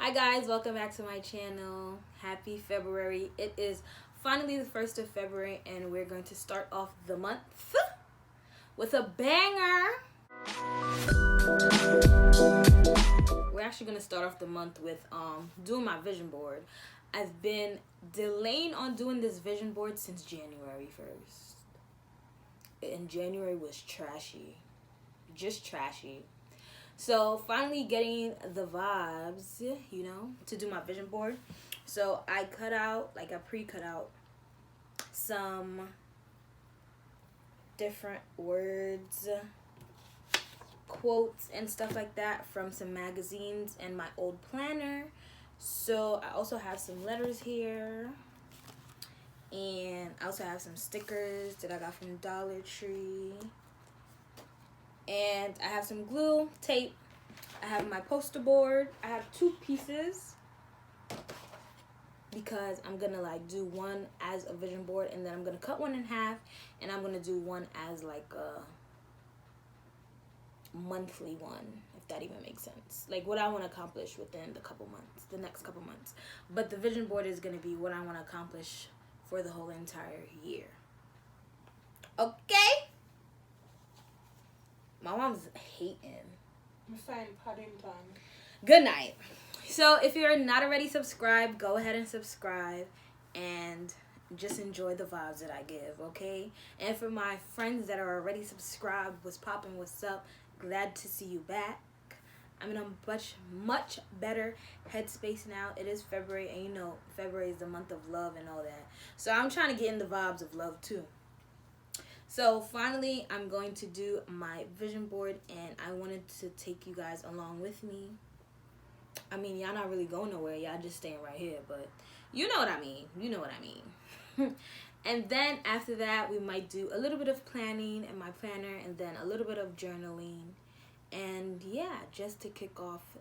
Hi guys, welcome back to my channel. Happy February. It is finally the 1st of February and we're going to start off the month with a banger. We're actually going to start off the month with doing my vision board. I've been delaying on doing this vision board since January 1st. And January was trashy. Just trashy. So finally getting the vibes, to do my vision board. So I pre-cut out some different words, quotes, and stuff like that from some magazines and my old planner. So I also have some letters here. And I also have some stickers that I got from Dollar Tree. And I have some glue, tape. I have my poster board. I have two pieces because I'm gonna do one as a vision board, and then I'm gonna cut one in half, and I'm gonna do one as like a monthly one, if that even makes sense. Like what I want to accomplish within the next couple months. But the vision board is gonna be what I want to accomplish for the whole entire year. Okay? My mom's hating. I'm fine, padding time. Good night. So if you're not already subscribed, go ahead and subscribe and just enjoy the vibes that I give, okay? And for my friends that are already subscribed, what's poppin', what's up? Glad to see you back. I'm in a much better headspace now. It is February, and February is the month of love and all that. So I'm trying to get in the vibes of love too. So finally, I'm going to do my vision board, and I wanted to take you guys along with me. I mean, y'all not really going nowhere. Y'all just staying right here, but you know what I mean. You know what I mean. And then after that, we might do a little bit of planning in my planner, and then a little bit of journaling. And yeah, just to kick off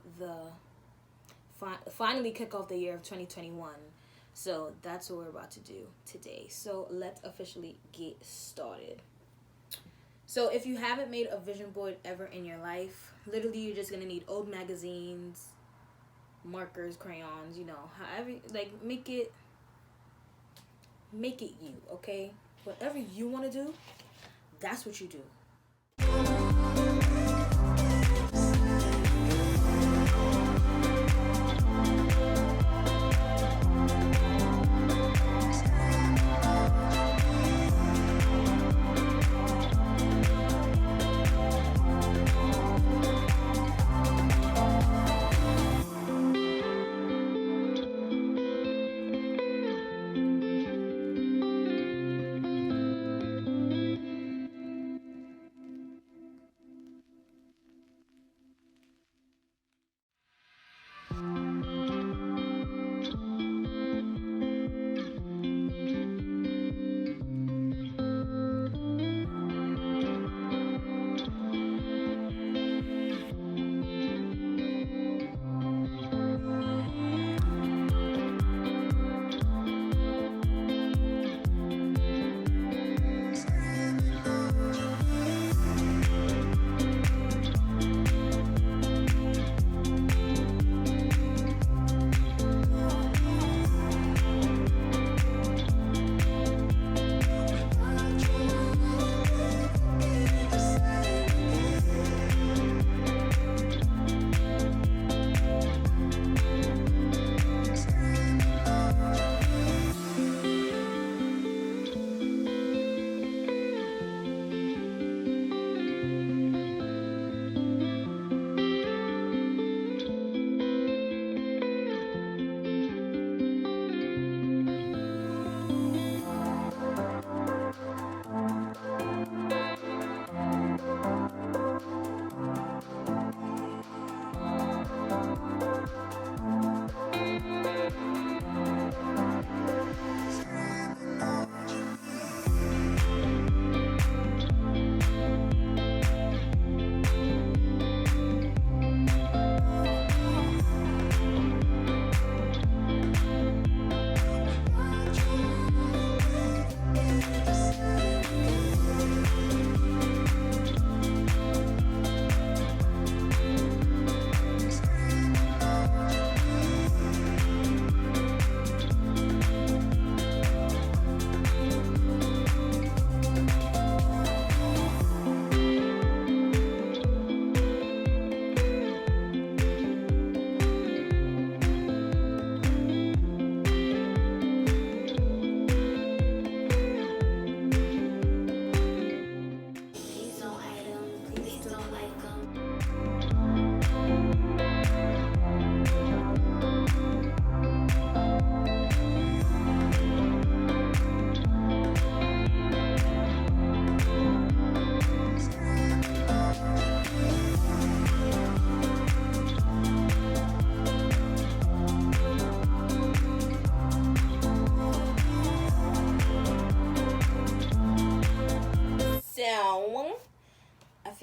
finally kick off the year of 2021. So that's what we're about to do today. So let's officially get started. So if you haven't made a vision board ever in your life, literally you're just going to need old magazines, markers, crayons, however, make it you, okay? Whatever you want to do, that's what you do.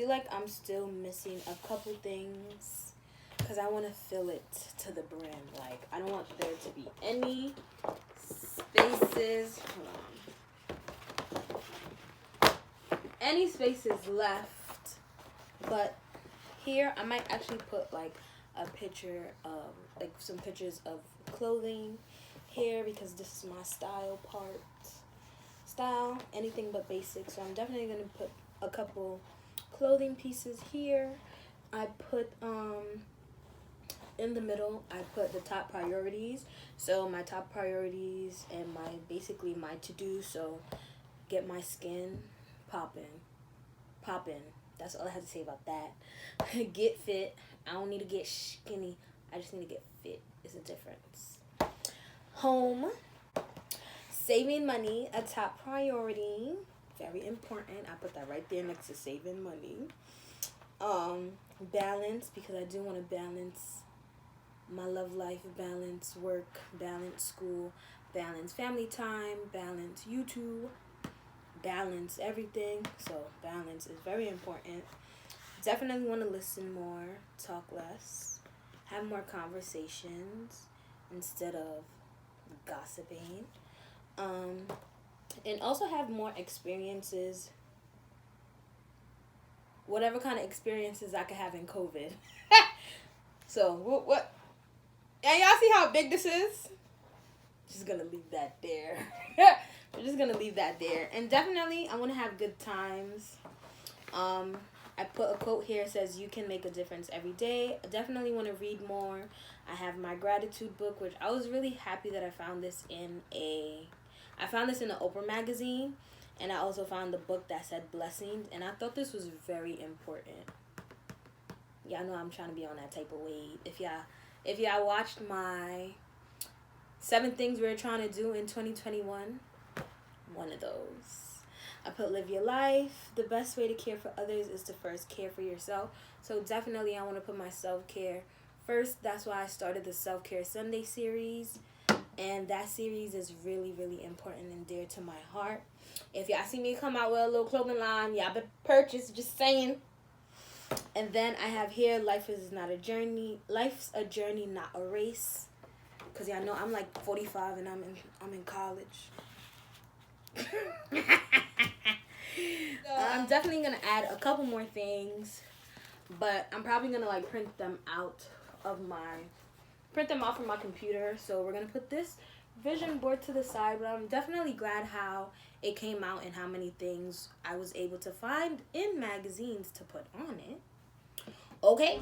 feel like I'm still missing a couple things because I want to fill it to the brim. Like, I don't want there to be any spaces. Hold on. Any spaces left. But here, I might actually put, like, a picture of, like, some pictures of clothing here because this is my style part. Style, anything but basic. So I'm definitely going to put a couple clothing pieces here. I put, in the middle, I put the top priorities. So my top priorities and basically my to-do. So get my skin popping. That's all I have to say about that. Get fit. I don't need to get skinny. I just need to get fit. It's a difference. Home. Saving money, a top priority. Very important. I put that right there next to saving money. Balance, because I do want to balance my love life, balance work, balance school, balance family time, balance YouTube, balance everything. So balance is very important. Definitely want to listen more, talk less, have more conversations instead of gossiping. And also have more experiences, whatever kind of experiences I could have in COVID. So what? And y'all see how big this is? Just gonna leave that there. We're just gonna leave that there. And definitely, I want to have good times. I put a quote here, says you can make a difference every day. I definitely want to read more. I have my gratitude book, which I was really happy that I found this in an Oprah magazine, and I also found the book that said blessings, and I thought this was very important. Y'all know I'm trying to be on that type of wave. If y'all watched my 7 things we were trying to do in 2021, one of those. I put live your life. The best way to care for others is to first care for yourself. So definitely I want to put my self-care first. That's why I started the Self-Care Sunday series. And that series is really, really important and dear to my heart. If y'all see me come out with a little clothing line, y'all better purchase, just saying. And then I have here, life is not a journey. Life's a journey, not a race. Because y'all know I'm like 45 and I'm in college. I'm definitely going to add a couple more things. But I'm probably going to like print them out from my computer. So we're going to put this vision board to the side. But I'm definitely glad how it came out and how many things I was able to find in magazines to put on it. Okay.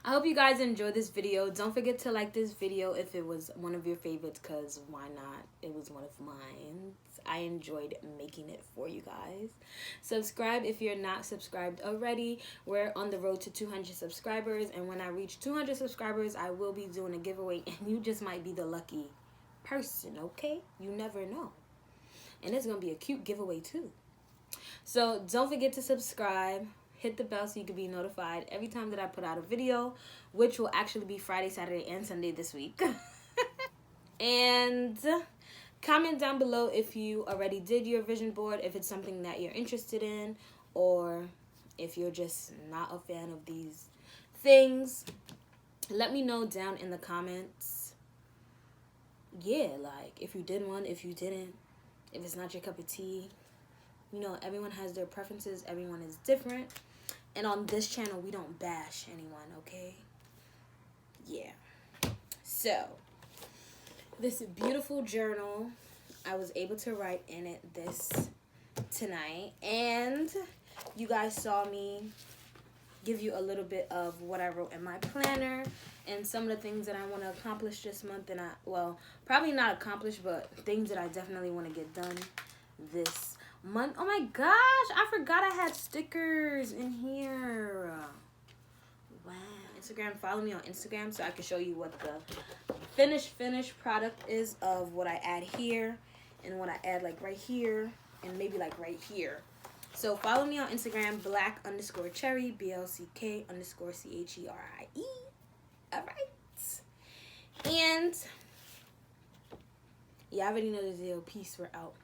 I hope you guys enjoyed this video. Don't forget to like this video if it was one of your favorites, because why not? It was one of mine. I enjoyed making it for you guys. Subscribe if you're not subscribed already. We're on the road to 200 subscribers, and when I reach 200 subscribers, I will be doing a giveaway, and you just might be the lucky person, okay? You never know. And it's going to be a cute giveaway too. So don't forget to subscribe. Hit the bell so you can be notified every time that I put out a video, which will actually be Friday, Saturday, and Sunday this week. And comment down below if you already did your vision board, if it's something that you're interested in, or if you're just not a fan of these things. Let me know down in the comments. Yeah, like if you did one, if you didn't, if it's not your cup of tea. You know, everyone has their preferences. Everyone is different. And on this channel, we don't bash anyone, okay? Yeah. So, this beautiful journal, I was able to write in it this tonight. And you guys saw me give you a little bit of what I wrote in my planner and some of the things that I want to accomplish this month. And well, probably not accomplish, but things that I definitely want to get done this month. Oh my gosh, I forgot I had stickers in here. Wow. Instagram, follow me on Instagram so I can show you what the finished product is of what I add here and what I add like right here and maybe like right here. So follow me on Instagram, black_cherry, BLCK_CHERIE. All right. And yeah, I already know the deal. Peace, we're out.